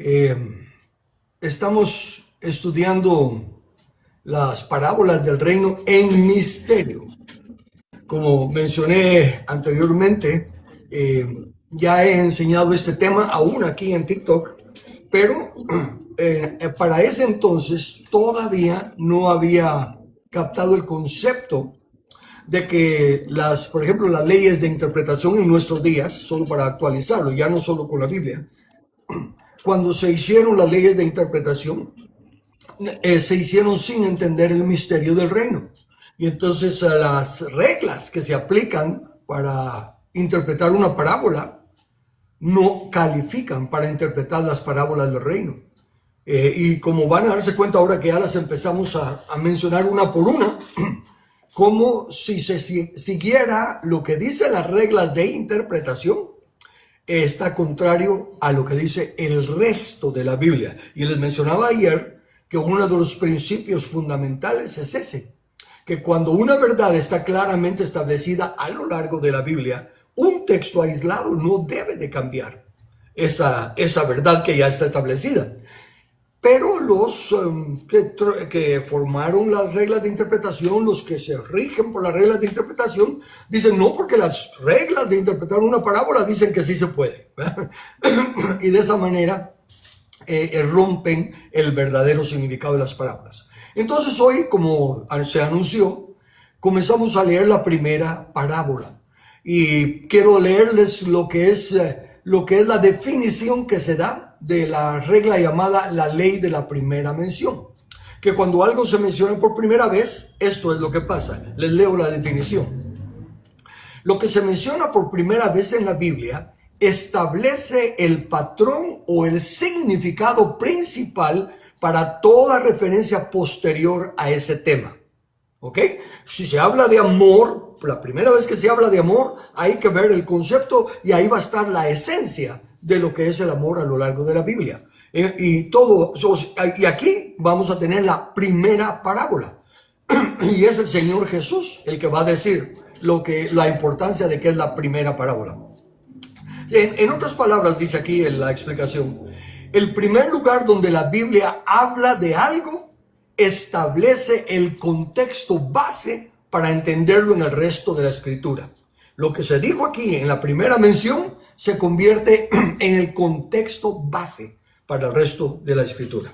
Eh, Estamos estudiando las parábolas del reino en misterio. Como mencioné anteriormente, ya he enseñado este tema aún aquí en TikTok, pero para ese entonces todavía no había captado el concepto de que por ejemplo, las leyes de interpretación en nuestros días, solo para actualizarlo, ya no solo con la Biblia, cuando se hicieron las leyes de interpretación, se hicieron sin entender el misterio del reino. Y entonces las reglas que se aplican para interpretar una parábola no califican para interpretar las parábolas del reino. Y como van a darse cuenta ahora que ya las empezamos a mencionar una por una, como si se siguiera lo que dicen las reglas de interpretación, está contrario a lo que dice el resto de la Biblia. Y les mencionaba ayer que uno de los principios fundamentales es ese, que cuando una verdad está claramente establecida a lo largo de la Biblia, un texto aislado no debe de cambiar esa verdad que ya está establecida. Pero los que formaron las reglas de interpretación, los que se rigen por las reglas de interpretación, dicen no, porque las reglas de interpretar una parábola dicen que sí se puede. Y de esa manera rompen el verdadero significado de las parábolas. Entonces hoy, como se anunció, comenzamos a leer la primera parábola. Y quiero leerles lo que es la definición que se da de la regla llamada la ley de la primera mención. Que cuando algo se menciona por primera vez, esto es lo que pasa. Les leo la definición. Lo que se menciona por primera vez en la Biblia establece el patrón o el significado principal para toda referencia posterior a ese tema. ¿Ok? Si se habla de amor, la primera vez que se habla de amor, hay que ver el concepto y ahí va a estar la esencia de lo que es el amor a lo largo de la Biblia. Y aquí vamos a tener la primera parábola. Y es el Señor Jesús el que va a decir la importancia de que es la primera parábola. En otras palabras, dice aquí en la explicación, el primer lugar donde la Biblia habla de algo establece el contexto base para entenderlo en el resto de la escritura. Lo que se dijo aquí en la primera mención se convierte en el contexto base para el resto de la escritura.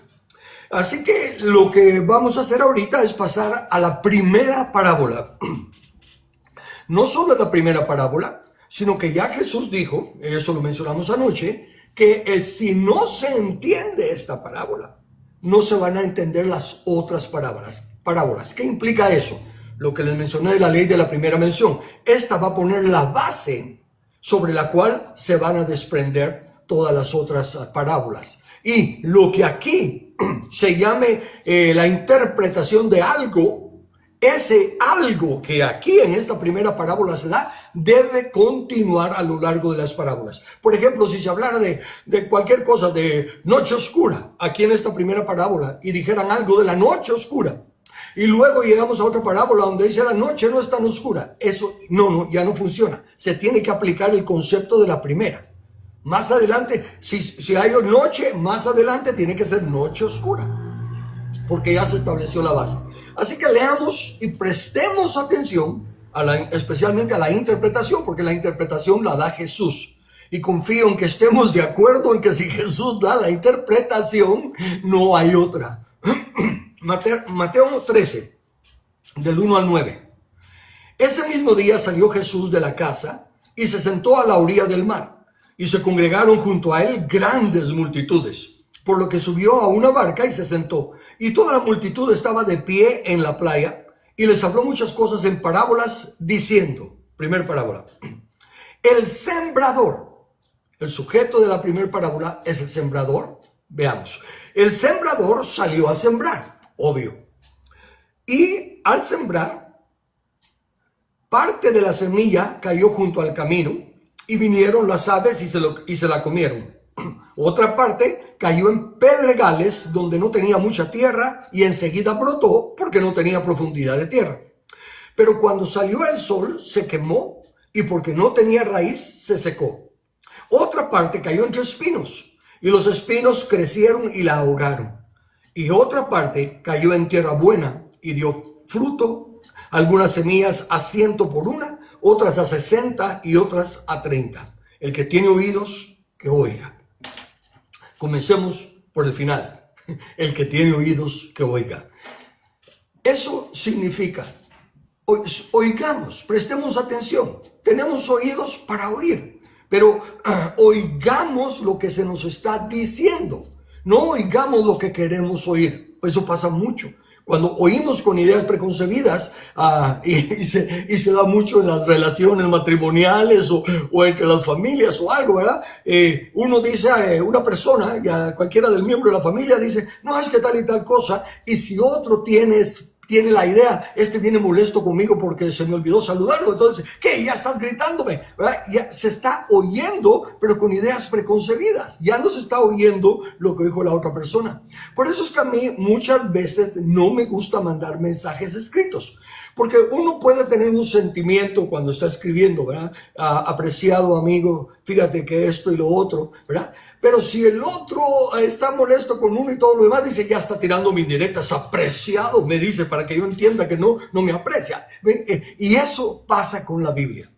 Así que lo que vamos a hacer ahorita es pasar a la primera parábola. No solo es la primera parábola, sino que ya Jesús dijo, eso lo mencionamos anoche, que si no se entiende esta parábola, no se van a entender las otras parábolas. ¿Qué implica eso? Lo que les mencioné de la ley de la primera mención. Esta va a poner la base sobre la cual se van a desprender todas las otras parábolas. Y lo que aquí se llame la interpretación de algo, ese algo que aquí en esta primera parábola se da, debe continuar a lo largo de las parábolas. Por ejemplo, si se hablara de cualquier cosa, de noche oscura, aquí en esta primera parábola, y dijeran algo de la noche oscura, y luego llegamos a otra parábola donde dice la noche no es tan oscura, eso ya no funciona. Se tiene que aplicar el concepto de la primera. Más adelante, si hay noche, más adelante tiene que ser noche oscura, porque ya se estableció la base. Así que leamos y prestemos atención, especialmente a la interpretación, porque la interpretación la da Jesús. Y confío en que estemos de acuerdo en que si Jesús da la interpretación, no hay otra. Mateo 13, del 1 al 9. Ese mismo día salió Jesús de la casa y se sentó a la orilla del mar. Y se congregaron junto a él grandes multitudes, por lo que subió a una barca y se sentó. Y toda la multitud estaba de pie en la playa y les habló muchas cosas en parábolas diciendo, primer parábola, el sembrador, el sujeto de la primera parábola es el sembrador. Veamos, el sembrador salió a sembrar, obvio, y al sembrar, parte de la semilla cayó junto al camino y vinieron las aves y se la comieron. Otra parte cayó en pedregales donde no tenía mucha tierra y enseguida brotó porque no tenía profundidad de tierra. Pero cuando salió el sol se quemó y porque no tenía raíz se secó. Otra parte cayó entre espinos y los espinos crecieron y la ahogaron. Y otra parte cayó en tierra buena y dio fruto, algunas semillas a 100 por una, otras a 60 y otras a 30. El que tiene oídos, que oiga. Comencemos por el final. El que tiene oídos, que oiga. Eso significa, oigamos, prestemos atención. Tenemos oídos para oír, pero oigamos lo que se nos está diciendo. No oigamos lo que queremos oír. Eso pasa mucho. Cuando oímos con ideas preconcebidas, y se da mucho en las relaciones matrimoniales o entre las familias o algo, ¿verdad? Uno dice, una persona, ya cualquiera del miembro de la familia dice, no, es que tal y tal cosa, y si otro tiene la idea, viene molesto conmigo porque se me olvidó saludarlo, entonces, ¿qué? Ya estás gritándome, ¿verdad? Ya se está oyendo, pero con ideas preconcebidas, ya no se está oyendo lo que dijo la otra persona. Por eso es que a mí muchas veces no me gusta mandar mensajes escritos, porque uno puede tener un sentimiento cuando está escribiendo, ¿verdad? Apreciado amigo, fíjate que esto y lo otro, ¿verdad? Pero si el otro está molesto con uno y todo lo demás, dice, ya está tirando mis indirectas, apreciado, me dice, para que yo entienda que no me aprecia. Y eso pasa con la Biblia.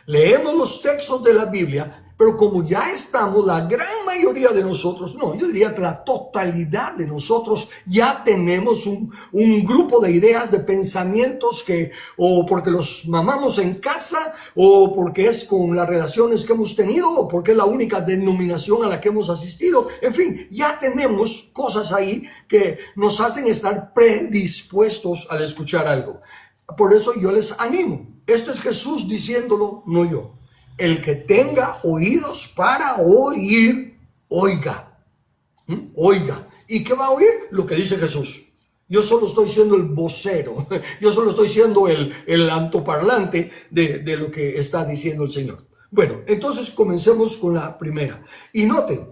Leemos los textos de la Biblia, pero como ya estamos, la gran mayoría de nosotros, no, yo diría que la totalidad de nosotros ya tenemos un grupo de ideas, de pensamientos que, o porque los mamamos en casa, o porque es con las relaciones que hemos tenido, o porque es la única denominación a la que hemos asistido. En fin, ya tenemos cosas ahí que nos hacen estar predispuestos al escuchar algo. Por eso yo les animo. Esto es Jesús diciéndolo, no yo. El que tenga oídos para oír, oiga. Oiga. ¿Y qué va a oír? Lo que dice Jesús. Yo solo estoy siendo el vocero. Yo solo estoy siendo el altoparlante de lo que está diciendo el Señor. Bueno, entonces comencemos con la primera. Y noten,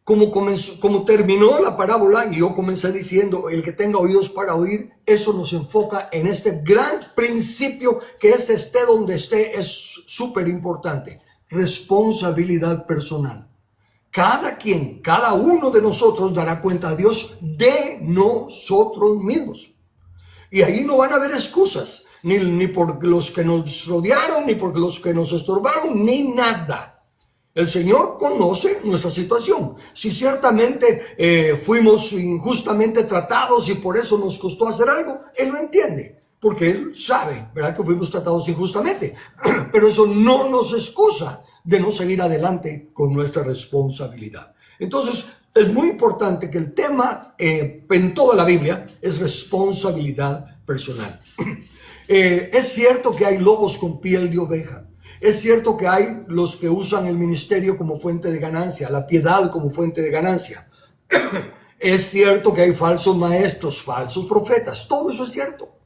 como terminó la parábola y yo comencé diciendo, el que tenga oídos para oír, eso nos enfoca en este gran principio que esté donde esté es súper importante. Responsabilidad personal. Cada uno de nosotros dará cuenta a Dios de nosotros mismos. Y ahí no van a haber excusas, ni por los que nos rodearon, ni por los que nos estorbaron, ni nada. El Señor conoce nuestra situación. Si ciertamente fuimos injustamente tratados y por eso nos costó hacer algo, Él lo entiende, porque Él sabe, ¿verdad?, que fuimos tratados injustamente. Pero eso no nos excusa de no seguir adelante con nuestra responsabilidad. Entonces, es muy importante que el tema en toda la Biblia es responsabilidad personal. Es cierto que hay lobos con piel de oveja. Es cierto que hay los que usan el ministerio como fuente de ganancia, la piedad como fuente de ganancia. Es cierto que hay falsos maestros, falsos profetas, todo eso es cierto.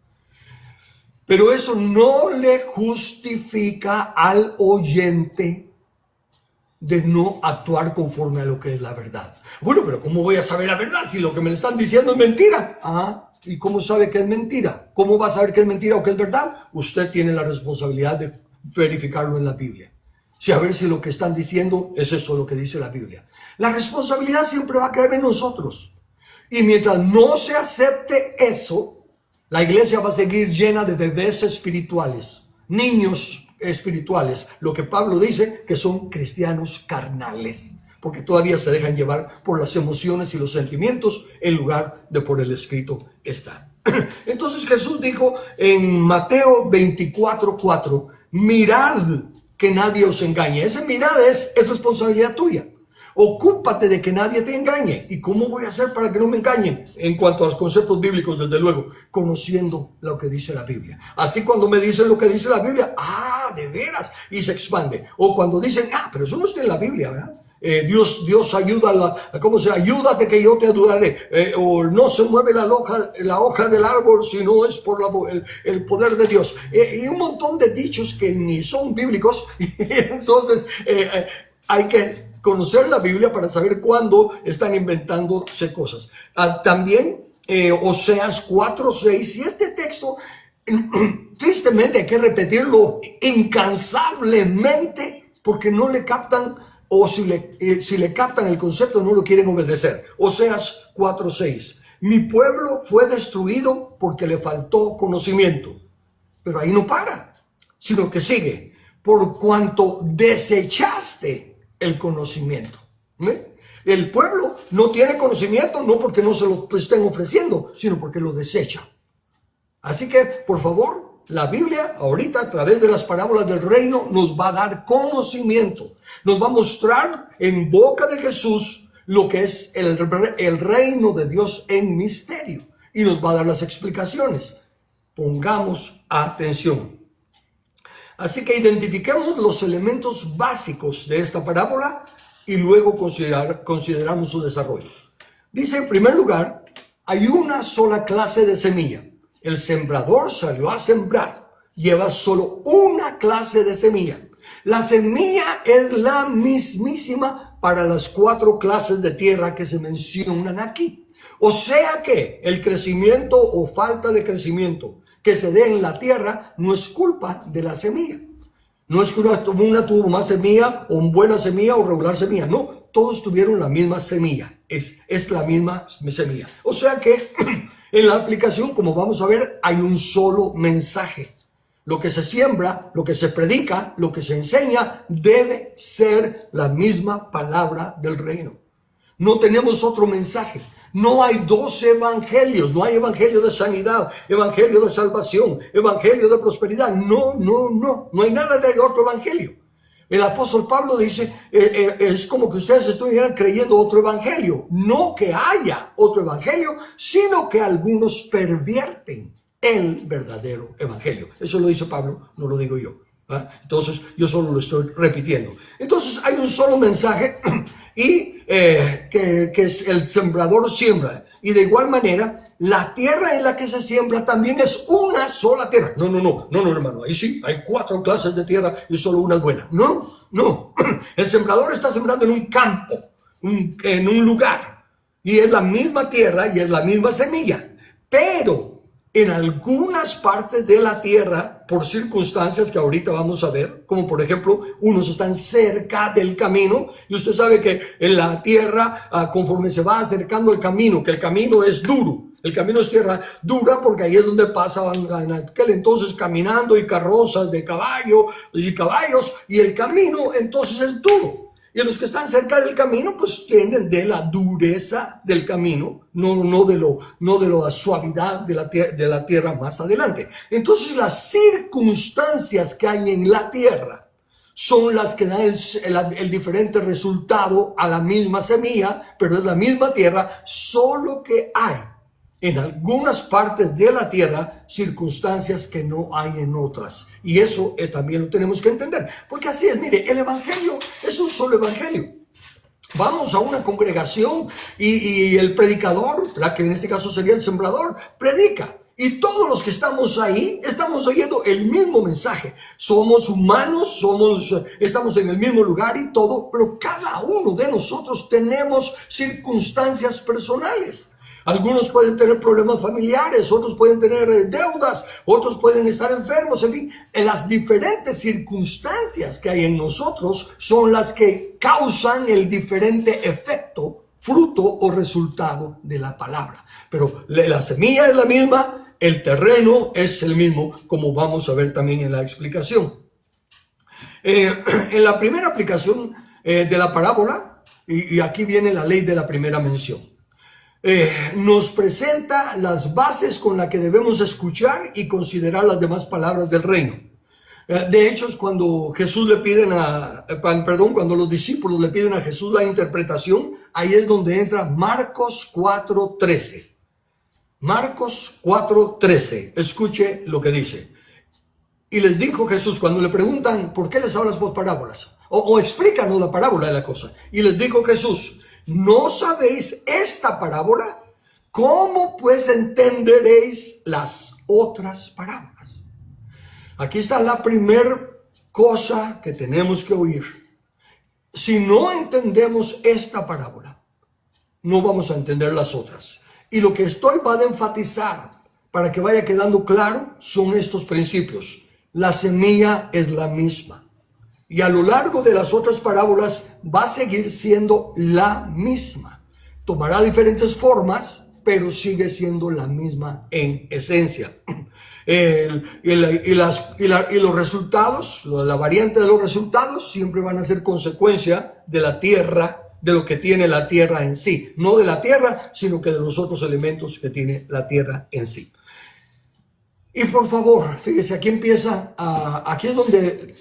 Pero eso no le justifica al oyente de no actuar conforme a lo que es la verdad. Bueno, pero ¿cómo voy a saber la verdad si lo que me están diciendo es mentira? ¿Y cómo sabe que es mentira? ¿Cómo va a saber que es mentira o que es verdad? Usted tiene la responsabilidad de verificarlo en la Biblia. A ver si lo que están diciendo es eso lo que dice la Biblia. La responsabilidad siempre va a caer en nosotros. Y mientras no se acepte eso, la iglesia va a seguir llena de bebés espirituales, niños espirituales, lo que Pablo dice que son cristianos carnales, porque todavía se dejan llevar por las emociones y los sentimientos en lugar de por el escrito está. Entonces Jesús dijo en Mateo 24:4, mirad que nadie os engañe. Ese mirad es responsabilidad tuya. Ocúpate de que nadie te engañe. ¿Y cómo voy a hacer para que no me engañen? En cuanto a los conceptos bíblicos, desde luego, conociendo lo que dice la Biblia. Así cuando me dicen lo que dice la Biblia, de veras, y se expande. O cuando dicen, pero eso no está en la Biblia, ¿verdad? Dios ayuda, ayúdate que yo te ayudaré, o no se mueve la hoja del árbol si no es por el poder de Dios, y un montón de dichos que ni son bíblicos. Entonces hay que conocer la Biblia para saber cuándo están inventándose cosas. También Oseas 4:6, y este texto tristemente hay que repetirlo incansablemente porque no le captan o si le captan el concepto no lo quieren obedecer. Oseas 4:6. Mi pueblo fue destruido porque le faltó conocimiento. Pero ahí no para, sino que sigue. Por cuanto desechaste el conocimiento. ¿Ve? El pueblo no tiene conocimiento no porque no se lo estén ofreciendo, sino porque lo desecha. Así que, por favor, la Biblia ahorita a través de las parábolas del reino nos va a dar conocimiento. Nos va a mostrar en boca de Jesús lo que es el reino de Dios en misterio. Y nos va a dar las explicaciones. Pongamos atención. Así que identifiquemos los elementos básicos de esta parábola y luego consideramos su desarrollo. Dice, en primer lugar, hay una sola clase de semilla. El sembrador salió a sembrar. Lleva solo una clase de semilla. La semilla es la mismísima para las 4 clases de tierra que se mencionan aquí. O sea que el crecimiento o falta de crecimiento que se dé en la tierra no es culpa de la semilla. No es que una tuvo más semilla o buena semilla o regular semilla. No, todos tuvieron la misma semilla. Es la misma semilla. O sea que en la aplicación, como vamos a ver, hay un solo mensaje. Lo que se siembra, lo que se predica, lo que se enseña, debe ser la misma palabra del reino. No tenemos otro mensaje. No hay 12 evangelios, no hay evangelio de sanidad, evangelio de salvación, evangelio de prosperidad. No hay nada de otro evangelio. El apóstol Pablo dice, es como que ustedes estuvieran creyendo otro evangelio. No que haya otro evangelio, sino que algunos pervierten el verdadero evangelio. Eso lo dice Pablo, no lo digo yo. Entonces, yo solo lo estoy repitiendo. Entonces, hay un solo mensaje y que es el sembrador siembra. Y de igual manera, la tierra en la que se siembra también es una sola tierra. No, hermano. Ahí sí, hay 4 clases de tierra y solo una es buena. No. El sembrador está sembrando en un campo, en un lugar. Y es la misma tierra y es la misma semilla. Pero en algunas partes de la tierra, por circunstancias que ahorita vamos a ver, como por ejemplo, unos están cerca del camino, y usted sabe que en la tierra, conforme se va acercando el camino, que el camino es duro, el camino es tierra dura porque ahí es donde pasaban en aquel entonces caminando y carrozas de caballo y caballos, y el camino entonces es duro. Y los que están cerca del camino, pues tienden de la dureza del camino, no de la suavidad de la tierra más adelante. Entonces las circunstancias que hay en la tierra son las que dan el diferente resultado a la misma semilla, pero es la misma tierra, solo que hay en algunas partes de la tierra circunstancias que no hay en otras. Y eso también lo tenemos que entender. Porque así es, mire, el evangelio es un solo evangelio. Vamos a una congregación y el predicador, la que en este caso sería el sembrador, predica. Y todos los que estamos ahí estamos oyendo el mismo mensaje. Somos humanos, estamos en el mismo lugar y todo, pero cada uno de nosotros tenemos circunstancias personales. Algunos pueden tener problemas familiares, otros pueden tener deudas, otros pueden estar enfermos, en fin, las diferentes circunstancias que hay en nosotros son las que causan el diferente efecto, fruto o resultado de la palabra. Pero la semilla es la misma, el terreno es el mismo, como vamos a ver también en la explicación. En la primera aplicación de la parábola, y aquí viene la ley de la primera mención. Nos presenta las bases con las que debemos escuchar y considerar las demás palabras del reino. De hecho, cuando cuando los discípulos le piden a Jesús la interpretación, ahí es donde entra Marcos 4:13. Marcos 4:13. Escuche lo que dice. Y les dijo Jesús, cuando le preguntan, ¿por qué les hablas por parábolas? O explícanos la parábola de la cosa. Y les dijo Jesús, ¿no sabéis esta parábola? ¿Cómo pues entenderéis las otras parábolas? Aquí está la primera cosa que tenemos que oír. Si no entendemos esta parábola, no vamos a entender las otras. Y lo que estoy para enfatizar, para que vaya quedando claro, son estos principios. La semilla es la misma. Y a lo largo de las otras parábolas va a seguir siendo la misma. Tomará diferentes formas, pero sigue siendo la misma en esencia. Y los resultados, la variante de los resultados siempre van a ser consecuencia de la tierra, de lo que tiene la tierra en sí. No de la tierra, sino que de los otros elementos que tiene la tierra en sí. Y por favor, fíjese, aquí aquí es donde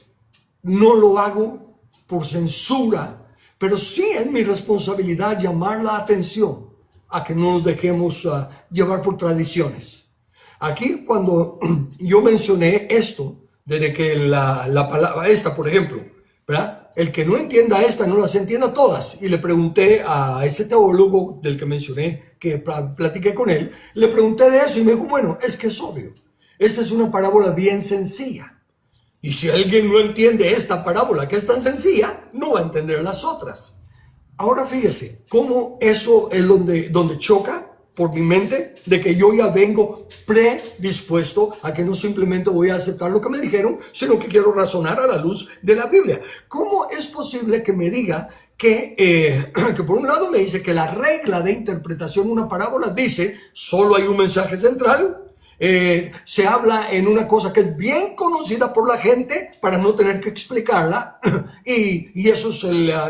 no lo hago por censura, pero sí es mi responsabilidad llamar la atención a que no nos dejemos llevar por tradiciones. Aquí cuando yo mencioné esto, desde que la palabra esta, por ejemplo, ¿verdad? El que no entienda esta, no las entienda todas. Y le pregunté a ese teólogo del que mencioné, que platiqué con él, le pregunté de eso y me dijo, bueno, es que es obvio. Esta es una parábola bien sencilla. Y si alguien no entiende esta parábola que es tan sencilla, no va a entender las otras. Ahora fíjese, cómo eso es donde choca por mi mente, de que yo ya vengo predispuesto a que no simplemente voy a aceptar lo que me dijeron, sino que quiero razonar a la luz de la Biblia. ¿Cómo es posible que me diga que por un lado me dice que la regla de interpretación de una parábola dice solo hay un mensaje central? Se habla en una cosa que es bien conocida por la gente para no tener que explicarla y eso es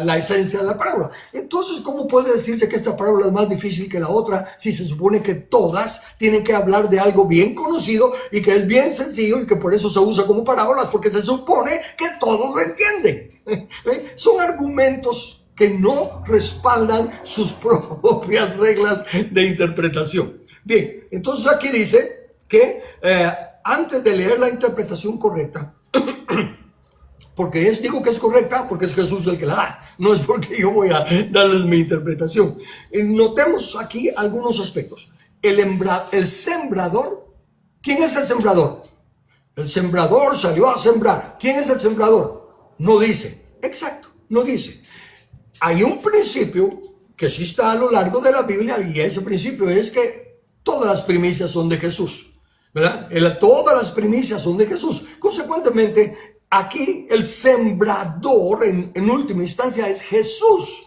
la esencia de la parábola. Entonces, ¿cómo puede decirse que esta parábola es más difícil que la otra si se supone que todas tienen que hablar de algo bien conocido y que es bien sencillo y que por eso se usa como parábolas, porque se supone que todos lo entienden? Son argumentos que no respaldan sus propias reglas de interpretación. Bien, entonces aquí dice que antes de leer la interpretación correcta, porque digo que es correcta porque es Jesús el que la da, no es porque yo voy a darles mi interpretación. Notemos aquí algunos aspectos. El sembrador, ¿quién es el sembrador? El sembrador salió a sembrar. ¿Quién es el sembrador? No dice. Exacto, no dice. Hay un principio que sí está a lo largo de la Biblia y ese principio es que todas las primicias son de Jesús, ¿verdad? Todas las primicias son de Jesús. Consecuentemente, aquí el sembrador en última instancia es Jesús.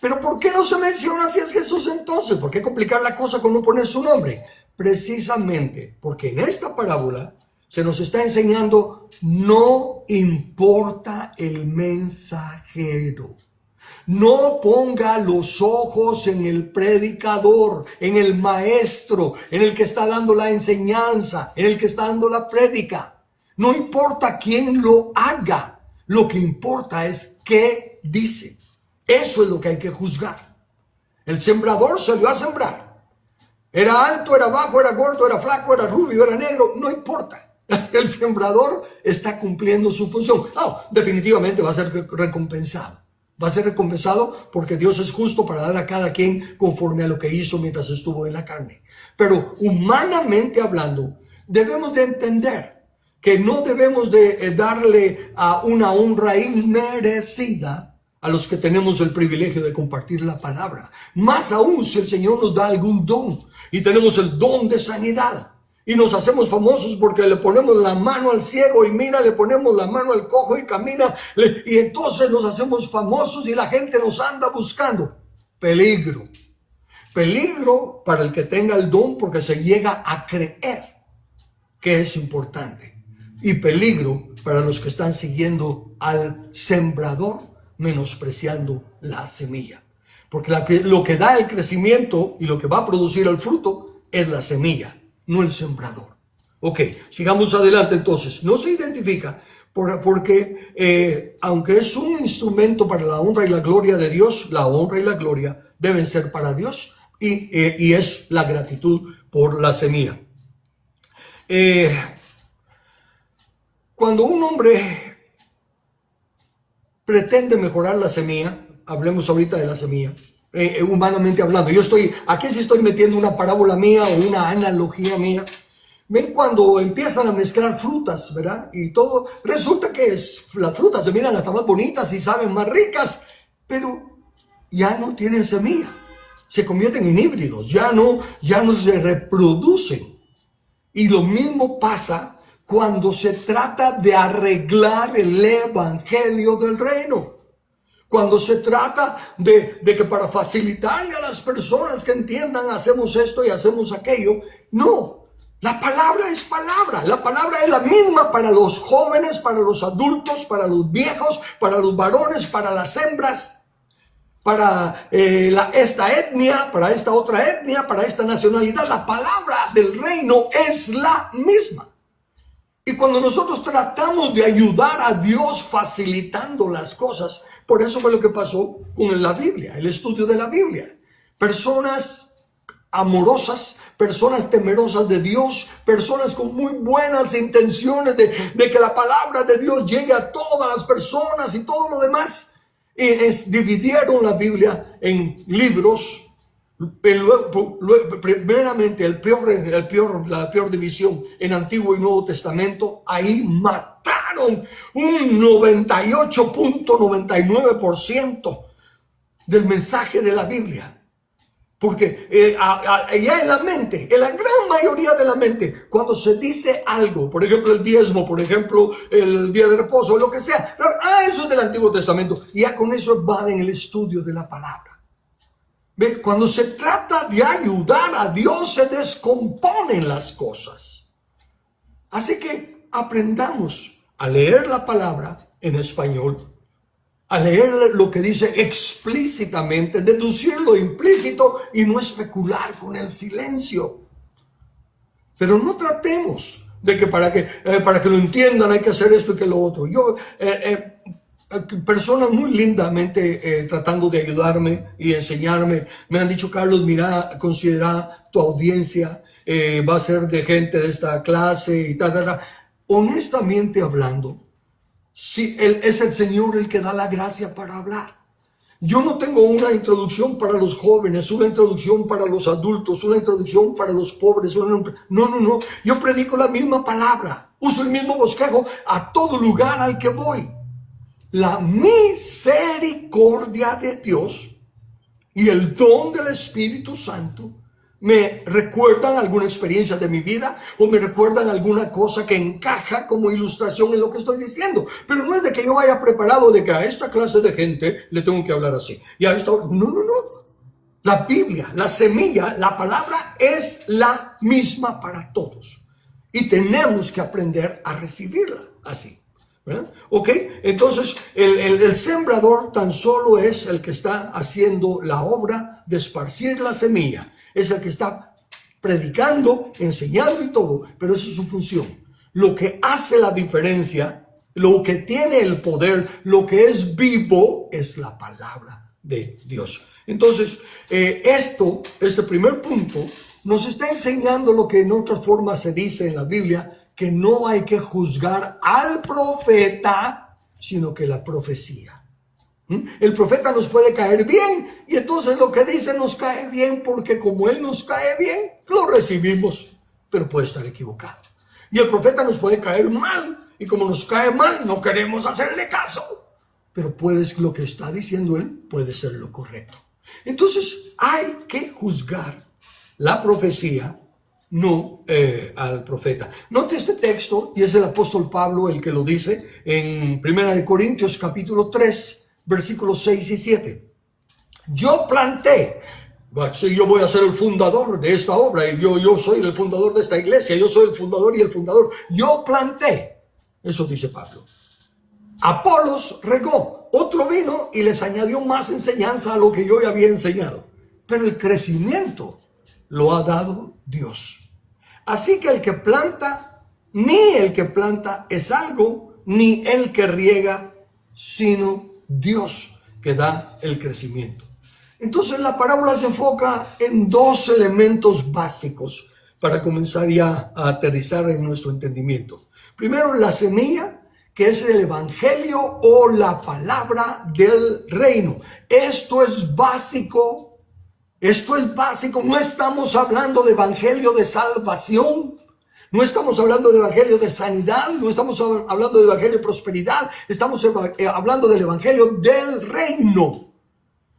Pero ¿por qué no se menciona si es Jesús entonces? ¿Por qué complicar la cosa con no poner su nombre? Precisamente porque en esta parábola se nos está enseñando no importa el mensajero. No ponga los ojos en el predicador, en el maestro, en el que está dando la enseñanza, en el que está dando la prédica. No importa quién lo haga, lo que importa es qué dice. Eso es lo que hay que juzgar. El sembrador salió a sembrar. Era alto, era bajo, era gordo, era flaco, era rubio, era negro, no importa. El sembrador está cumpliendo su función. No, definitivamente va a ser recompensado. Va a ser recompensado porque Dios es justo para dar a cada quien conforme a lo que hizo mientras estuvo en la carne. Pero humanamente hablando, debemos de entender que no debemos de darle a una honra inmerecida a los que tenemos el privilegio de compartir la palabra. Más aún si el Señor nos da algún don y tenemos el don de sanidad. Y nos hacemos famosos porque le ponemos la mano al ciego y mira, le ponemos la mano al cojo y camina. Y entonces nos hacemos famosos y la gente nos anda buscando. Peligro. Peligro para el que tenga el don porque se llega a creer que es importante. Y peligro para los que están siguiendo al sembrador, menospreciando la semilla. Porque lo que da el crecimiento y lo que va a producir el fruto es la semilla, no el sembrador. Ok, sigamos adelante entonces. No se identifica porque aunque es un instrumento para la honra y la gloria de Dios, la honra y la gloria deben ser para Dios y es la gratitud por la semilla. Cuando un hombre pretende mejorar la semilla, hablemos ahorita de la semilla, humanamente hablando. Aquí sí estoy metiendo una parábola mía o una analogía mía. Ven cuando empiezan a mezclar frutas, ¿verdad? Y todo, resulta que las frutas se miran hasta más bonitas y saben más ricas, pero ya no tienen semilla. Se convierten en híbridos, ya no se reproducen. Y lo mismo pasa cuando se trata de arreglar el evangelio del reino. Cuando se trata de que para facilitarle a las personas que entiendan hacemos esto y hacemos aquello. No, la palabra es palabra. La palabra es la misma para los jóvenes, para los adultos, para los viejos, para los varones, para las hembras, para esta etnia, para esta otra etnia, para esta nacionalidad. La palabra del reino es la misma. Y cuando nosotros tratamos de ayudar a Dios facilitando las cosas, por eso fue lo que pasó con la Biblia, el estudio de la Biblia. Personas amorosas, personas temerosas de Dios, personas con muy buenas intenciones de que la palabra de Dios llegue a todas las personas y todo lo demás. Y dividieron la Biblia en libros. Primeramente, la peor división en Antiguo y Nuevo Testamento. Ahí mataron un 98.99% del mensaje de la Biblia. Porque ya en la mente, en la gran mayoría de la mente, cuando se dice algo, por ejemplo el diezmo, por ejemplo el día de reposo, lo que sea, eso es del Antiguo Testamento. Ya con eso van en el estudio de la palabra. ¿Ve? Cuando se trata de ayudar a Dios, se descomponen las cosas. Así que aprendamos a leer la palabra en español, a leer lo que dice explícitamente, deducir lo implícito y no especular con el silencio. Pero no tratemos de que para que lo entiendan hay que hacer esto y que lo otro. Personas muy lindamente tratando de ayudarme y enseñarme me han dicho: Carlos, mira, considera tu audiencia, va a ser de gente de esta clase y tal. Honestamente hablando, sí, es el Señor el que da la gracia para hablar. Yo no tengo una introducción para los jóvenes, una introducción para los adultos, una introducción para los pobres. No. Yo predico la misma palabra, uso el mismo bosquejo a todo lugar al que voy. La misericordia de Dios y el don del Espíritu Santo me recuerdan alguna experiencia de mi vida o me recuerdan alguna cosa que encaja como ilustración en lo que estoy diciendo. Pero no es de que yo vaya preparado de que a esta clase de gente le tengo que hablar así. Y a esta... No. La Biblia, la semilla, la palabra es la misma para todos. Y tenemos que aprender a recibirla así. ¿Verdad? Ok, entonces el sembrador tan solo es el que está haciendo la obra de esparcir la semilla, es el que está predicando, enseñando y todo, pero esa es su función. Lo que hace la diferencia, lo que tiene el poder, lo que es vivo, es la palabra de Dios. Entonces, este primer punto nos está enseñando lo que en otras formas se dice en la Biblia, que no hay que juzgar al profeta, sino que la profecía. El profeta nos puede caer bien y entonces lo que dice nos cae bien porque como él nos cae bien, lo recibimos, pero puede estar equivocado. Y el profeta nos puede caer mal y como nos cae mal, no queremos hacerle caso. Pero lo que está diciendo él puede ser lo correcto. Entonces hay que juzgar la profecía, no al profeta. Note este texto, y es el apóstol Pablo el que lo dice en 1 Corintios capítulo 3, versículos 6 y 7. Yo planté, yo voy a ser el fundador de esta obra, y yo soy el fundador de esta iglesia, yo soy el fundador y el fundador. Yo planté, eso dice Pablo. Apolos regó, otro vino y les añadió más enseñanza a lo que yo ya había enseñado. Pero el crecimiento lo ha dado Dios. Así que el que planta, ni el que planta es algo, ni el que riega, sino Dios que da el crecimiento. Entonces la parábola se enfoca en dos elementos básicos para comenzar ya a aterrizar en nuestro entendimiento. Primero, la semilla, que es el evangelio o la palabra del reino. Esto es básico. Esto es básico, no estamos hablando de evangelio de salvación, no estamos hablando de evangelio de sanidad, no estamos hablando de evangelio de prosperidad, estamos hablando del evangelio del reino.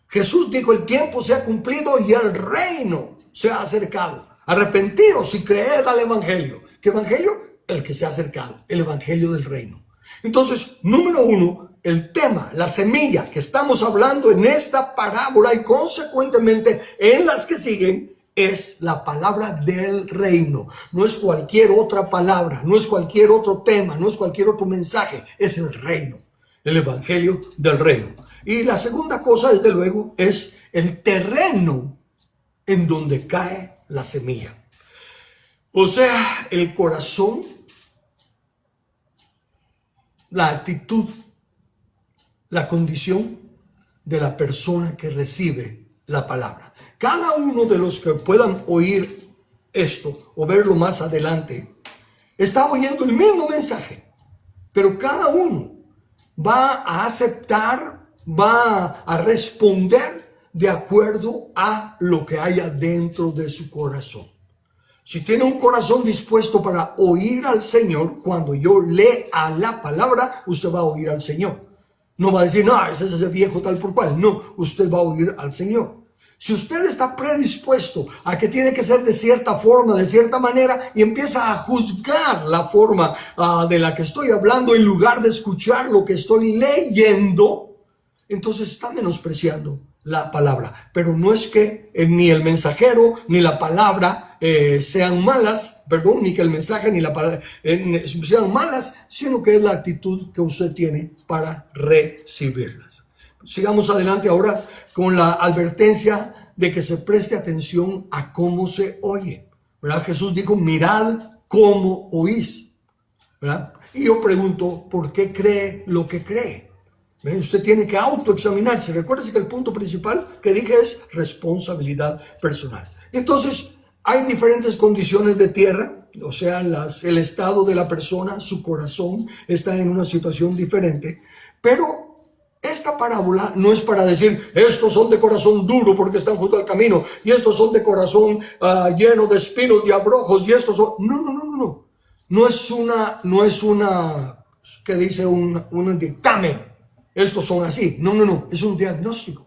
Jesús dijo: el tiempo se ha cumplido y el reino se ha acercado. Arrepentidos y creed al evangelio. ¿Qué evangelio? el que se ha acercado, el evangelio del reino. Entonces, número uno, el tema, la semilla que estamos hablando en esta parábola y consecuentemente en las que siguen, es la palabra del reino. No es cualquier otra palabra, no es cualquier otro tema, no es cualquier otro mensaje, es el reino, el evangelio del reino. Y la segunda cosa, desde luego, es el terreno en donde cae la semilla. O sea, el corazón, la actitud, la condición de la persona que recibe la palabra. Cada uno de los que puedan oír esto o verlo más adelante está oyendo el mismo mensaje, pero cada uno va a aceptar, va a responder de acuerdo a lo que haya dentro de su corazón. Si tiene un corazón dispuesto para oír al Señor, cuando yo lea la palabra, usted va a oír al Señor. No va a decir, no, ese es el viejo tal por cual. No, usted va a oír al Señor. Si usted está predispuesto a que tiene que ser de cierta forma, de cierta manera, y empieza a juzgar la forma de la que estoy hablando en lugar de escuchar lo que estoy leyendo, entonces está menospreciando la palabra. Pero no es que ni el mensajero ni la palabra sean malas, perdón, ni que el mensaje ni la palabra sean malas, sino que es la actitud que usted tiene para recibirlas. Sigamos adelante ahora con la advertencia de que se preste atención a cómo se oye, ¿verdad? Jesús dijo, mirad cómo oís, ¿verdad? Y yo pregunto, ¿por qué cree lo que cree? ¿Ven? Usted tiene que autoexaminarse. Recuérdese que el punto principal que dije es responsabilidad personal. Entonces, hay diferentes condiciones de tierra, o sea, el estado de la persona, su corazón está en una situación diferente, pero esta parábola no es para decir, estos son de corazón duro porque están junto al camino, y estos son de corazón lleno de espinos y abrojos, y estos son... No, no, no, no, no. No es una, que dice un dictamen, estos son así. No, no, no, es un diagnóstico.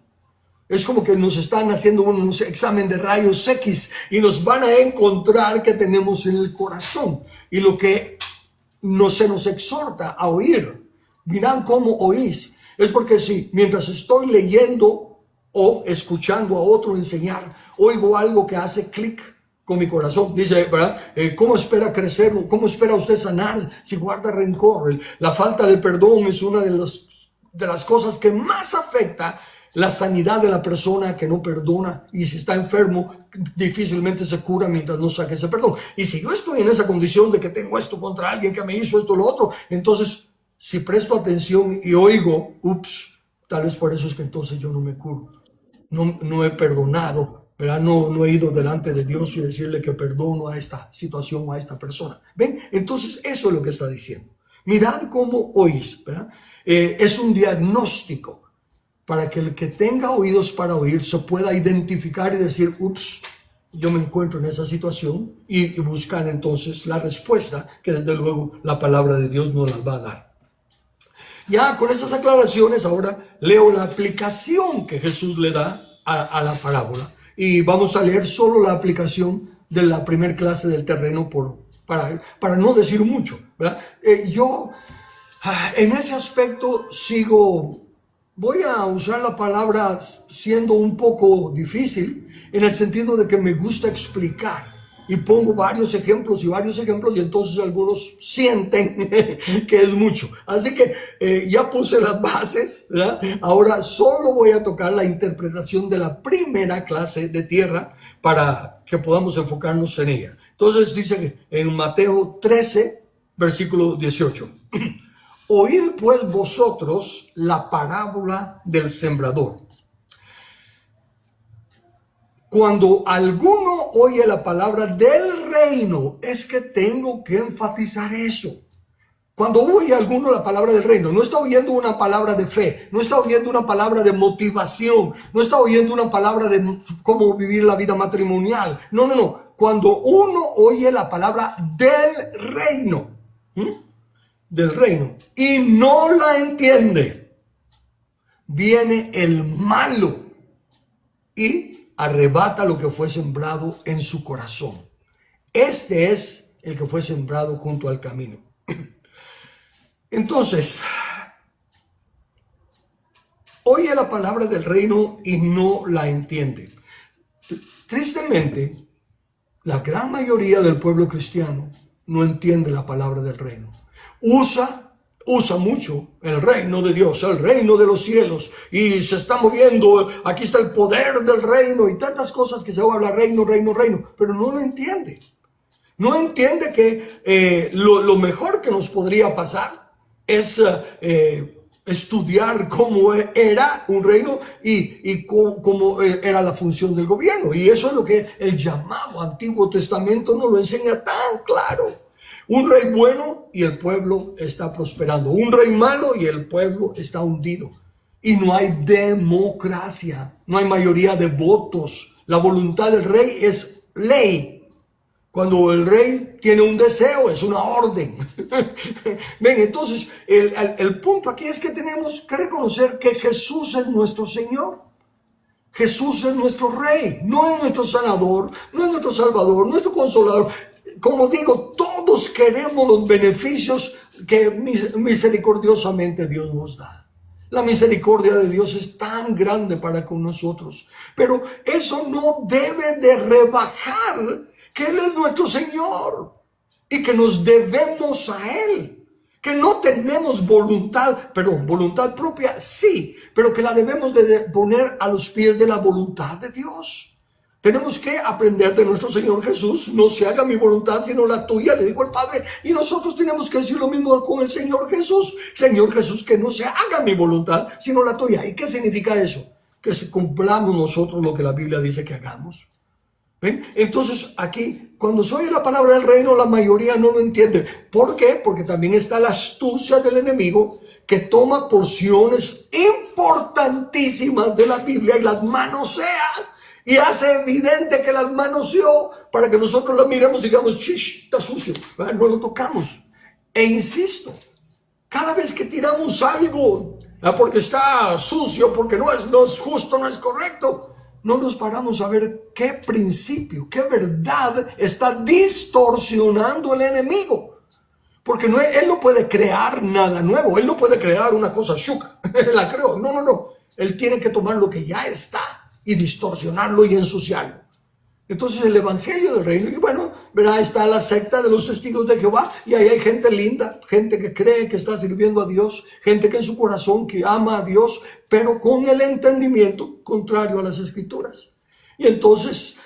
Es como que nos están haciendo un examen de rayos X y nos van a encontrar que tenemos en el corazón. Y lo que se nos exhorta a oír, mirad cómo oís, es porque si mientras estoy leyendo o escuchando a otro enseñar, oigo algo que hace clic con mi corazón, dice, ¿verdad? ¿Cómo espera crecer? ¿Cómo espera usted sanar si guarda rencor? La falta de perdón es una de las cosas que más afecta la sanidad de la persona que no perdona, y si está enfermo difícilmente se cura mientras no saque ese perdón. Y si yo estoy en esa condición de que tengo esto contra alguien que me hizo esto o lo otro, entonces si presto atención y oigo, ups, tal vez por eso es que entonces yo no me curo, no he perdonado, ¿verdad? No he ido delante de Dios y decirle que perdono a esta situación o a esta persona. ¿Ven? Entonces eso es lo que está diciendo. Mirad cómo oís, ¿verdad? Es un diagnóstico para que el que tenga oídos para oír se pueda identificar y decir, ups, yo me encuentro en esa situación, y buscar entonces la respuesta que desde luego la palabra de Dios nos las va a dar. Ya con esas aclaraciones ahora leo la aplicación que Jesús le da a la parábola, y vamos a leer solo la aplicación de la primera clase del terreno para no decir mucho, ¿verdad? Yo en ese aspecto voy a usar la palabra siendo un poco difícil, en el sentido de que me gusta explicar. Y pongo varios ejemplos, y entonces algunos sienten que es mucho. Así que ya puse las bases, ¿verdad? Ahora solo voy a tocar la interpretación de la primera clase de tierra para que podamos enfocarnos en ella. Entonces dice en Mateo 13, versículo 18. Oíd pues vosotros la parábola del sembrador. Cuando alguno oye la palabra del reino, es que tengo que enfatizar eso. Cuando oye alguno la palabra del reino, no está oyendo una palabra de fe, no está oyendo una palabra de motivación, no está oyendo una palabra de cómo vivir la vida matrimonial. No, no, no. Cuando uno oye la palabra del reino, y no la entiende, viene el malo y arrebata lo que fue sembrado en su corazón. Este es el que fue sembrado junto al camino. Entonces, oye la palabra del reino y no la entiende. Tristemente, la gran mayoría del pueblo cristiano no entiende la palabra del reino. Usa mucho el reino de Dios, el reino de los cielos, y se está moviendo, aquí está el poder del reino y tantas cosas que se habla reino, reino, reino, pero no lo entiende. No entiende que lo mejor que nos podría pasar es estudiar cómo era un reino y cómo era la función del gobierno. Y eso es lo que el llamado Antiguo Testamento nos lo enseña tan claro. Un rey bueno y el pueblo está prosperando. Un rey malo y el pueblo está hundido. Y no hay democracia, no hay mayoría de votos. La voluntad del rey es ley. Cuando el rey tiene un deseo, es una orden. Ven, entonces, el punto aquí es que tenemos que reconocer que Jesús es nuestro Señor. Jesús es nuestro Rey, no es nuestro sanador, no es nuestro salvador, nuestro consolador. Como digo, todos queremos los beneficios que misericordiosamente Dios nos da. La misericordia de Dios es tan grande para con nosotros. Pero eso no debe de rebajar que Él es nuestro Señor y que nos debemos a Él. Que no tenemos voluntad propia, sí, pero que la debemos de poner a los pies de la voluntad de Dios. Tenemos que aprender de nuestro Señor Jesús, no se haga mi voluntad sino la tuya, le dijo el Padre, y nosotros tenemos que decir lo mismo con el Señor Jesús. Señor Jesús, que no se haga mi voluntad sino la tuya. ¿Y qué significa eso? Que si cumplamos nosotros lo que la Biblia dice que hagamos. ¿Ven? Entonces aquí, cuando se oye la palabra del reino, la mayoría no lo entiende. ¿Por qué? Porque también está la astucia del enemigo que toma porciones importantísimas de la Biblia y las manosea y hace evidente que las manoseó para que nosotros las miremos y digamos, chish, está sucio, ¿verdad? No lo tocamos. E insisto, cada vez que tiramos algo, porque está sucio, porque no es justo, no es correcto, no nos paramos a ver qué principio, qué verdad está distorsionando el enemigo. Porque él no puede crear nada nuevo, él no puede crear una cosa shuka, la creó, no. Él tiene que tomar lo que ya está y distorsionarlo y ensuciarlo. Entonces el evangelio del reino, y bueno, verá, está la secta de los testigos de Jehová, y ahí hay gente linda, gente que cree que está sirviendo a Dios, gente que en su corazón que ama a Dios, pero con el entendimiento contrario a las escrituras. Y entonces,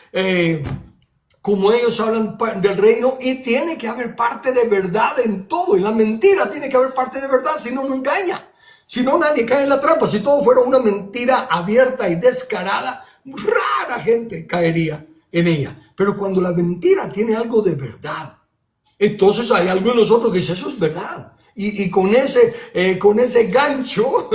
como ellos hablan del reino, y tiene que haber parte de verdad en todo, y la mentira tiene que haber parte de verdad, si no, no engaña. Si no, nadie cae en la trampa. Si todo fuera una mentira abierta y descarada, rara gente caería en ella. Pero cuando la mentira tiene algo de verdad, entonces hay algo en nosotros que dice, eso es verdad. Y con ese gancho,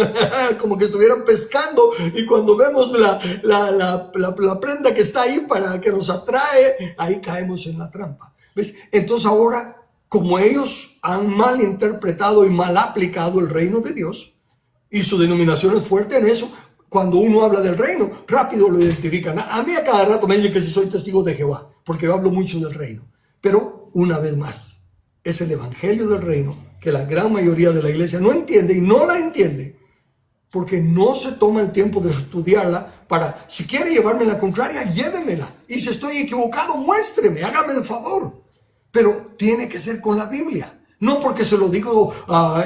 como que estuvieran pescando, y cuando vemos la prenda que está ahí para que nos atrae, ahí caemos en la trampa. ¿Ves? Entonces ahora, como ellos han mal interpretado y mal aplicado el reino de Dios, y su denominación es fuerte en eso, cuando uno habla del reino, rápido lo identifican. A mí a cada rato me dicen que si soy testigo de Jehová, porque yo hablo mucho del reino. Pero, una vez más, es el evangelio del reino que la gran mayoría de la iglesia no entiende y no la entiende, porque no se toma el tiempo de estudiarla para, si quiere llevarme la contraria, llévemela. Y si estoy equivocado, muéstreme, hágame el favor. Pero tiene que ser con la Biblia. No porque se lo digo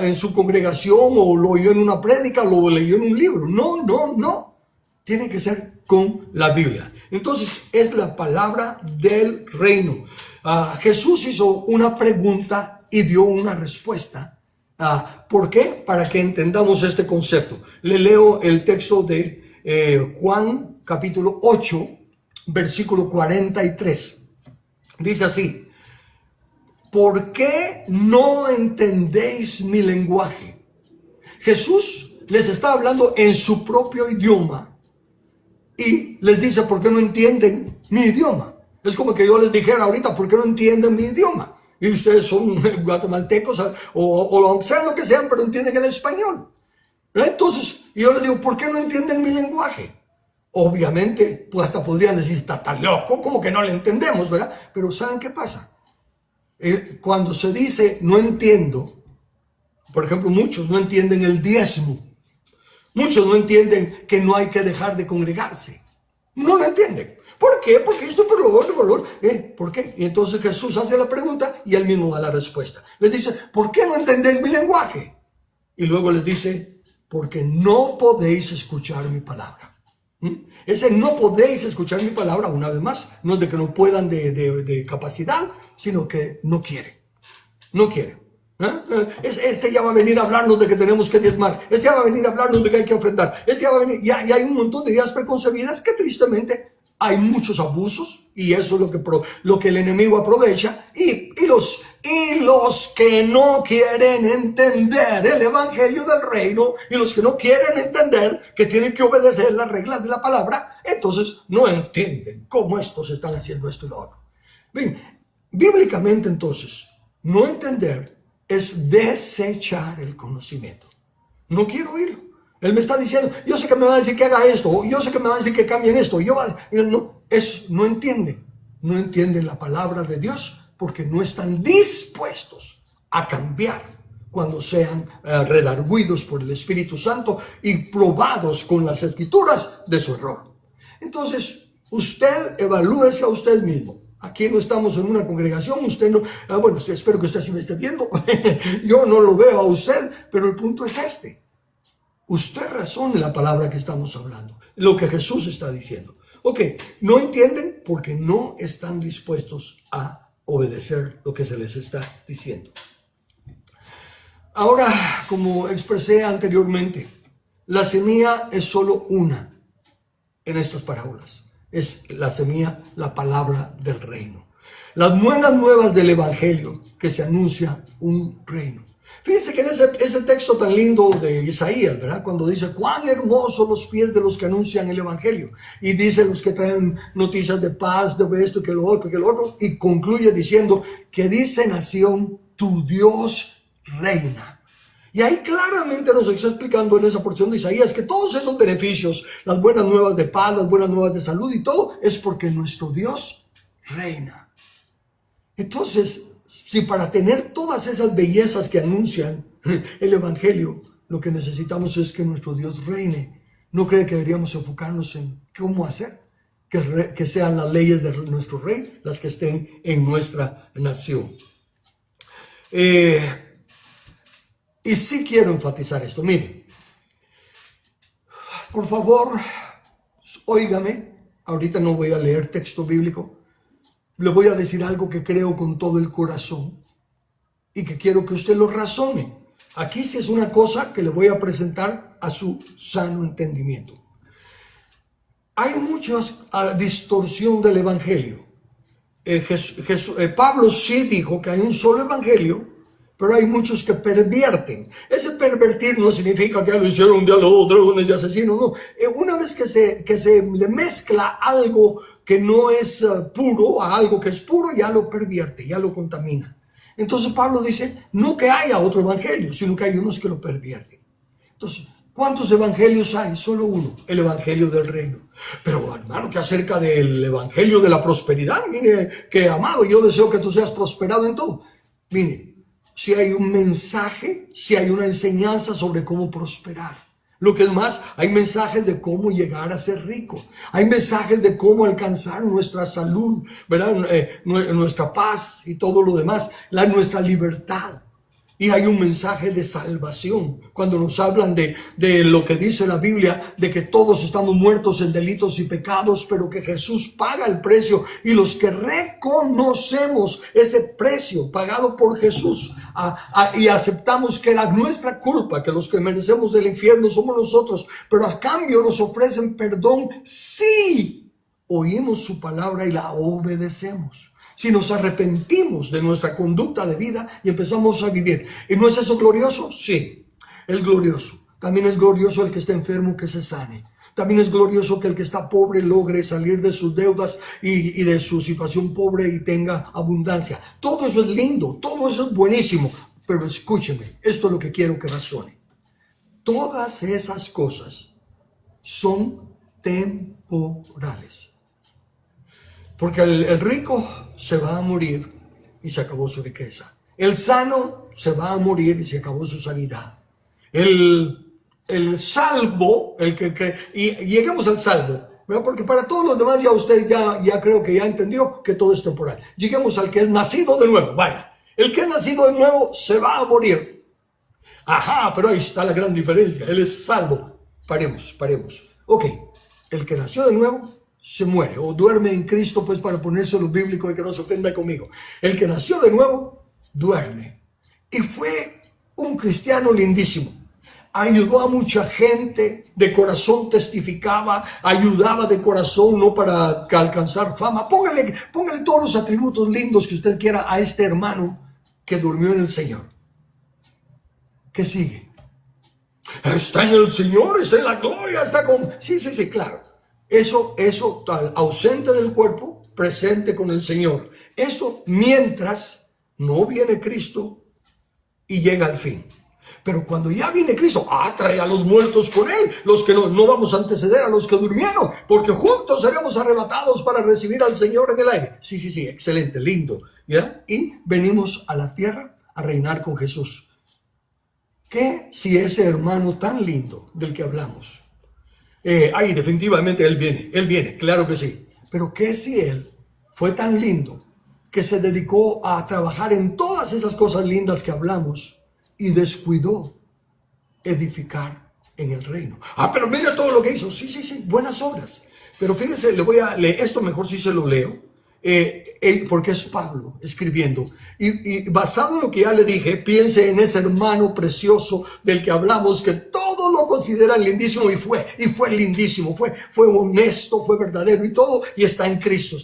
en su congregación o lo oyó en una prédica o lo leyó en un libro. No. Tiene que ser con la Biblia. Entonces es la palabra del reino. Jesús hizo una pregunta y dio una respuesta. ¿Por qué? Para que entendamos este concepto. Le leo el texto de Juan capítulo 8, versículo 43. Dice así. ¿Por qué no entendéis mi lenguaje? Jesús les está hablando en su propio idioma y les dice, ¿por qué no entienden mi idioma? Es como que yo les dijera ahorita, ¿por qué no entienden mi idioma? Y ustedes son guatemaltecos o sean lo que sean, pero entienden el español. Entonces, yo les digo, ¿por qué no entienden mi lenguaje? Obviamente, pues hasta podrían decir, está tan loco, como que no le entendemos, ¿verdad? Pero ¿saben qué pasa? Cuando se dice no entiendo, por ejemplo, muchos no entienden el diezmo. Muchos no entienden que no hay que dejar de congregarse. No lo entienden. ¿Por qué? Porque esto por valor. ¿Por qué? Y entonces Jesús hace la pregunta y él mismo da la respuesta. Les dice, ¿por qué no entendéis mi lenguaje? Y luego les dice, porque no podéis escuchar mi palabra. Ese no podéis escuchar mi palabra, una vez más, no es de que no puedan de capacidad, sino que no quieren. No quieren. Este ya va a venir a hablarnos de que tenemos que diezmar. Este ya va a venir a hablarnos de que hay que ofrendar. Este ya va a venir. Y hay un montón de ideas preconcebidas que tristemente hay muchos abusos. Y eso es lo que el enemigo aprovecha. Y los que no quieren entender el evangelio del reino, y los que no quieren entender que tienen que obedecer las reglas de la palabra, entonces no entienden cómo estos están haciendo esto y lo otro. Bien, bíblicamente entonces, no entender es desechar el conocimiento. No quiero oírlo. Él me está diciendo, yo sé que me va a decir que haga esto, o yo sé que me va a decir que cambien esto. No entienden. No entienden la palabra de Dios porque no están dispuestos a cambiar cuando sean redarguidos por el Espíritu Santo y probados con las Escrituras de su error. Entonces, usted evalúese a usted mismo. Aquí no estamos en una congregación, usted no, bueno, espero que usted sí me esté viendo, yo no lo veo a usted, pero el punto es este. Usted razone la palabra que estamos hablando, lo que Jesús está diciendo. Ok, no entienden porque no están dispuestos a obedecer lo que se les está diciendo. Ahora, como expresé anteriormente, la semilla es solo una en estas parábolas. Es la semilla, la palabra del reino. Las buenas nuevas del evangelio que se anuncia un reino. Fíjense que en ese texto tan lindo de Isaías, ¿verdad? Cuando dice, cuán hermosos los pies de los que anuncian el evangelio. Y dice los que traen noticias de paz, de esto, que lo otro. Y concluye diciendo, que dice nación, tu Dios reina. Y ahí claramente nos está explicando en esa porción de Isaías que todos esos beneficios, las buenas nuevas de paz, las buenas nuevas de salud y todo, es porque nuestro Dios reina. Entonces, si para tener todas esas bellezas que anuncian el evangelio, lo que necesitamos es que nuestro Dios reine, ¿no cree que deberíamos enfocarnos en cómo hacer? Que sean las leyes de nuestro rey las que estén en nuestra nación. Y sí quiero enfatizar esto. Miren, por favor, óigame. Ahorita no voy a leer texto bíblico. Le voy a decir algo que creo con todo el corazón y que quiero que usted lo razone. Aquí sí es una cosa que le voy a presentar a su sano entendimiento. Hay mucha distorsión del evangelio. Pablo sí dijo que hay un solo evangelio, pero hay muchos que pervierten. Ese pervertir no significa que ya lo hicieron de a los ladrones de asesinos, no. Una vez que se le mezcla algo que no es puro a algo que es puro, ya lo pervierte, ya lo contamina. Entonces Pablo dice, no que haya otro evangelio, sino que hay unos que lo pervierten. Entonces, ¿cuántos evangelios hay? Solo uno, el evangelio del reino. Pero hermano, que acerca del evangelio de la prosperidad, mire, que amado, yo deseo que tú seas prosperado en todo. Mire, si hay un mensaje, si hay una enseñanza sobre cómo prosperar. Lo que es más, hay mensajes de cómo llegar a ser rico. Hay mensajes de cómo alcanzar nuestra salud, ¿verdad? Nuestra paz y todo lo demás, nuestra libertad. Y hay un mensaje de salvación. Cuando nos hablan de lo que dice la Biblia, de que todos estamos muertos en delitos y pecados, pero que Jesús paga el precio. Y los que reconocemos ese precio pagado por Jesús y aceptamos que era nuestra culpa, que los que merecemos del infierno somos nosotros, pero a cambio nos ofrecen perdón si oímos su palabra y la obedecemos. Si nos arrepentimos de nuestra conducta de vida y empezamos a vivir. ¿Y no es eso glorioso? Sí, es glorioso. También es glorioso el que está enfermo que se sane. También es glorioso que el que está pobre logre salir de sus deudas y de su situación pobre y tenga abundancia. Todo eso es lindo, todo eso es buenísimo. Pero escúcheme, esto es lo que quiero que razone. Todas esas cosas son temporales. Porque el rico se va a morir y se acabó su riqueza. El sano se va a morir y se acabó su sanidad. El salvo, y lleguemos al salvo, ¿verdad? Porque para todos los demás ya usted ya creo que ya entendió que todo es temporal. Lleguemos al que es nacido de nuevo. Vaya, el que es nacido de nuevo se va a morir. Ajá, pero ahí está la gran diferencia. Él es salvo. Paremos. Ok, el que nació de nuevo se muere o duerme en Cristo, pues para ponerse lo bíblico y que no se ofenda conmigo. El que nació de nuevo duerme. Y fue un cristiano lindísimo. Ayudó a mucha gente, de corazón testificaba, ayudaba de corazón, no para alcanzar fama. Póngale todos los atributos lindos que usted quiera a este hermano que durmió en el Señor. ¿Qué sigue? Está en el Señor, está en la gloria, está con... Sí, claro. Eso tal, ausente del cuerpo, presente con el Señor. Eso mientras no viene Cristo y llega al fin. Pero cuando ya viene Cristo, trae a los muertos con Él, los que no vamos a anteceder a los que durmieron, porque juntos seremos arrebatados para recibir al Señor en el aire. Sí, excelente, lindo. ¿Ya? Y venimos a la tierra a reinar con Jesús. ¿Qué si ese hermano tan lindo del que hablamos? Definitivamente Él viene, claro que sí. Pero ¿qué si Él fue tan lindo que se dedicó a trabajar en todas esas cosas lindas que hablamos y descuidó edificar en el reino? Pero mira todo lo que hizo. Sí, buenas obras. Pero fíjese, le voy a leer esto, mejor si se lo leo, porque es Pablo escribiendo. Y basado en lo que ya le dije, piense en ese hermano precioso del que hablamos, que todos lo consideran lindísimo, y fue lindísimo, fue honesto, fue verdadero y todo, y está en Cristo.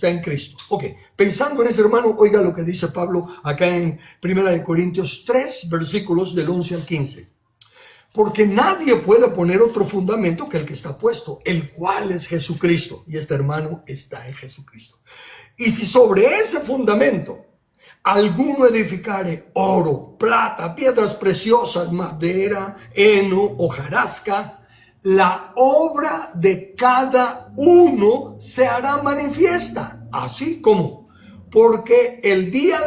Ok, pensando en ese hermano, oiga lo que dice Pablo acá en 1 Corintios 3, versículos del 11 al 15. Porque nadie puede poner otro fundamento que el que está puesto, el cual es Jesucristo. Y este hermano está en Jesucristo. Y si sobre ese fundamento alguno edificare oro, plata, piedras preciosas, madera, heno, hojarasca, la obra de cada uno se hará manifiesta. Así como, porque el día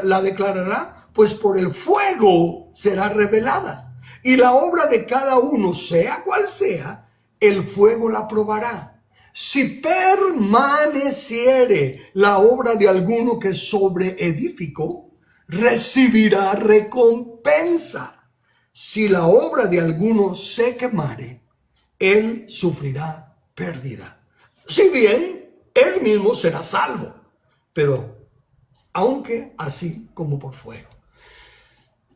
la declarará, pues por el fuego será revelada. Y la obra de cada uno, sea cual sea, el fuego la probará. Si permaneciere la obra de alguno que sobreedificó, recibirá recompensa. Si la obra de alguno se quemare, él sufrirá pérdida. Si bien, él mismo será salvo, pero aunque así como por fuego.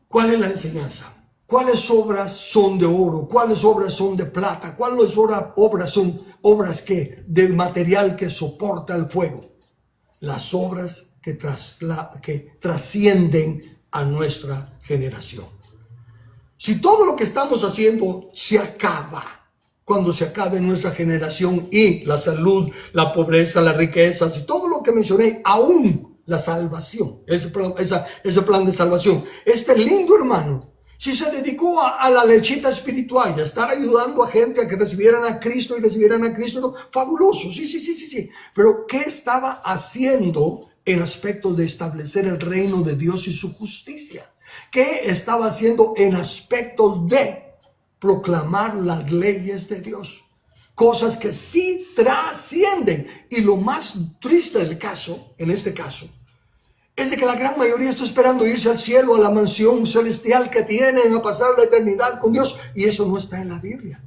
¿Cuál es la enseñanza? ¿Cuáles obras son de oro? ¿Cuáles obras son de plata? ¿Cuáles obras son obras de material que soporta el fuego? Las obras que trascienden a nuestra generación. Si todo lo que estamos haciendo se acaba, cuando se acabe nuestra generación, y la salud, la pobreza, las riquezas y todo lo que mencioné, aún la salvación, ese plan de salvación, este lindo hermano, si se dedicó a la lechita espiritual y a estar ayudando a gente a que recibieran a Cristo no, fabuloso, sí. Pero ¿qué estaba haciendo en aspectos de establecer el reino de Dios y su justicia? ¿Qué estaba haciendo en aspectos de proclamar las leyes de Dios? Cosas que sí trascienden. Y lo más triste del caso, en este caso, es de que la gran mayoría está esperando irse al cielo, a la mansión celestial que tienen, a pasar la eternidad con Dios. Y eso no está en la Biblia.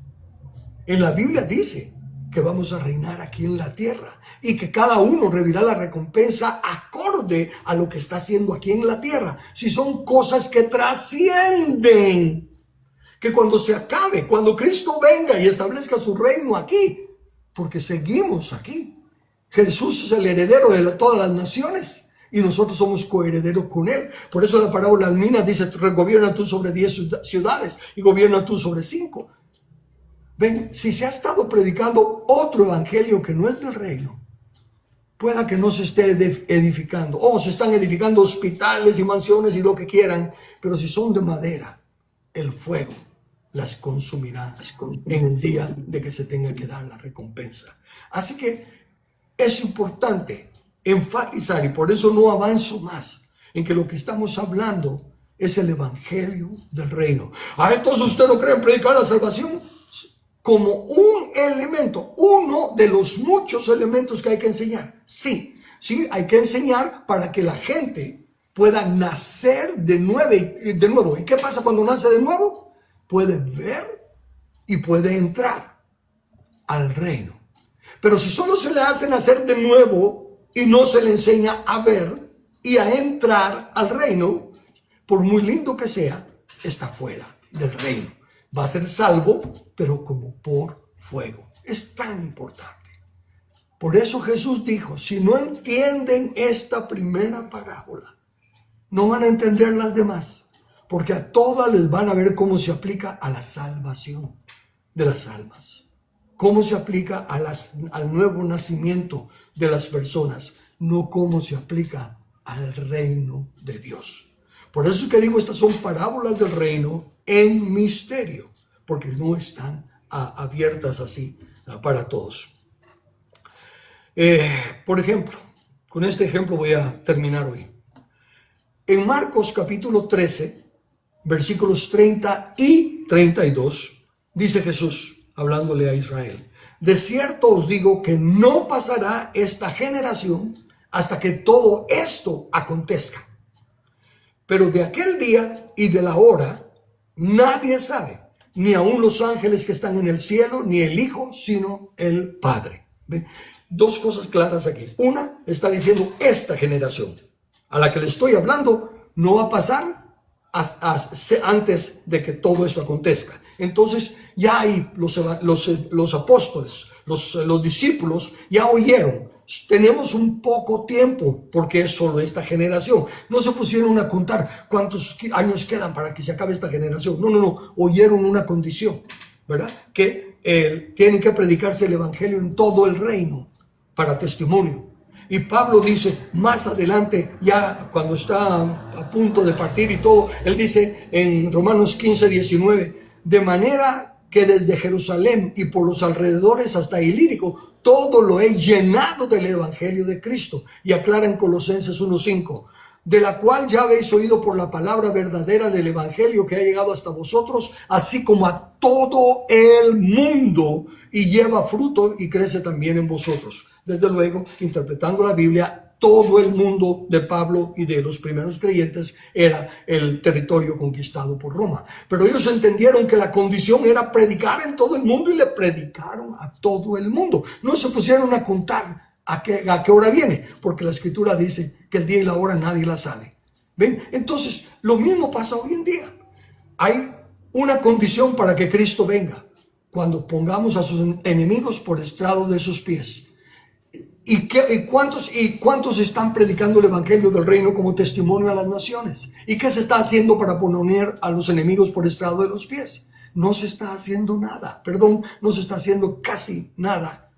En la Biblia dice que vamos a reinar aquí en la tierra y que cada uno recibirá la recompensa acorde a lo que está haciendo aquí en la tierra. Si son cosas que trascienden, que cuando se acabe, cuando Cristo venga y establezca su reino aquí, porque seguimos aquí. Jesús es el heredero de todas las naciones. Y nosotros somos coherederos con Él. Por eso la parábola de las minas dice: gobierna tú sobre 10 ciudades y gobierna tú sobre 5. Ven, si se ha estado predicando otro evangelio que no es del reino, pueda que no se esté edificando. Se están edificando hospitales y mansiones y lo que quieran, pero si son de madera, el fuego las consumirá en el día de que se tenga que dar la recompensa. Así que es importante enfatizar, y por eso no avanzo más, en que lo que estamos hablando es el evangelio del reino. Entonces usted no cree en predicar la salvación como un elemento, uno de los muchos elementos que hay que enseñar. Sí, hay que enseñar para que la gente pueda nacer de nuevo. ¿Y qué pasa cuando nace de nuevo? Puede ver y puede entrar al reino. Pero si solo se le hace nacer de nuevo y no se le enseña a ver y a entrar al reino, por muy lindo que sea, está fuera del reino. Va a ser salvo, pero como por fuego. Es tan importante. Por eso Jesús dijo, si no entienden esta primera parábola, no van a entender las demás, porque a todas les van a ver cómo se aplica a la salvación de las almas, cómo se aplica al nuevo nacimiento de las personas, no cómo se aplica al reino de Dios. Por eso es que digo, estas son parábolas del reino en misterio, porque no están abiertas así para todos. Por ejemplo, con este ejemplo voy a terminar hoy. En Marcos capítulo 13, versículos 30 y 32, dice Jesús, hablándole a Israel, de cierto os digo que no pasará esta generación hasta que todo esto acontezca. Pero de aquel día y de la hora nadie sabe, ni aun los ángeles que están en el cielo, ni el Hijo, sino el Padre. ¿Ven? Dos cosas claras aquí. Una, está diciendo esta generación a la que le estoy hablando no va a pasar antes de que todo esto acontezca. Entonces ya hay los apóstoles, los discípulos ya oyeron. Tenemos un poco tiempo porque es solo esta generación. No se pusieron a contar cuántos años quedan para que se acabe esta generación. No. Oyeron una condición, ¿verdad? Que tienen que predicarse el evangelio en todo el reino para testimonio. Y Pablo dice más adelante, ya cuando está a punto de partir y todo, él dice en Romanos 15, 19, de manera que desde Jerusalén y por los alrededores hasta Ilírico, todo lo he llenado del evangelio de Cristo. Y aclara en Colosenses 1:5, de la cual ya habéis oído por la palabra verdadera del evangelio que ha llegado hasta vosotros, así como a todo el mundo, y lleva fruto y crece también en vosotros. Desde luego, interpretando la Biblia, todo el mundo de Pablo y de los primeros creyentes era el territorio conquistado por Roma. Pero ellos entendieron que la condición era predicar en todo el mundo y le predicaron a todo el mundo. No se pusieron a contar a qué hora viene, porque la Escritura dice que el día y la hora nadie la sabe. ¿Ven? Entonces, lo mismo pasa hoy en día. Hay una condición para que Cristo venga, cuando pongamos a sus enemigos por estrado de sus pies. ¿Y cuántos están predicando el evangelio del reino como testimonio a las naciones? ¿Y qué se está haciendo para poner a los enemigos por estrado de los pies? No se está haciendo nada, no se está haciendo casi nada.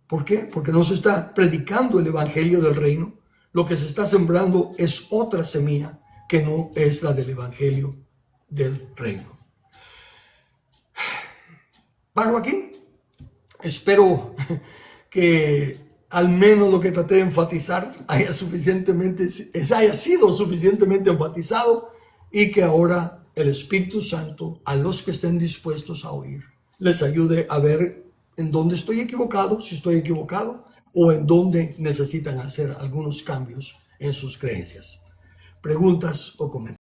¿Por qué? Porque no se está predicando el evangelio del reino. Lo que se está sembrando es otra semilla que no es la del evangelio del reino. Paro aquí. Espero que al menos lo que traté de enfatizar haya sido suficientemente enfatizado, y que ahora el Espíritu Santo, a los que estén dispuestos a oír, les ayude a ver en dónde estoy equivocado, si estoy equivocado, o en dónde necesitan hacer algunos cambios en sus creencias. Preguntas o comentarios.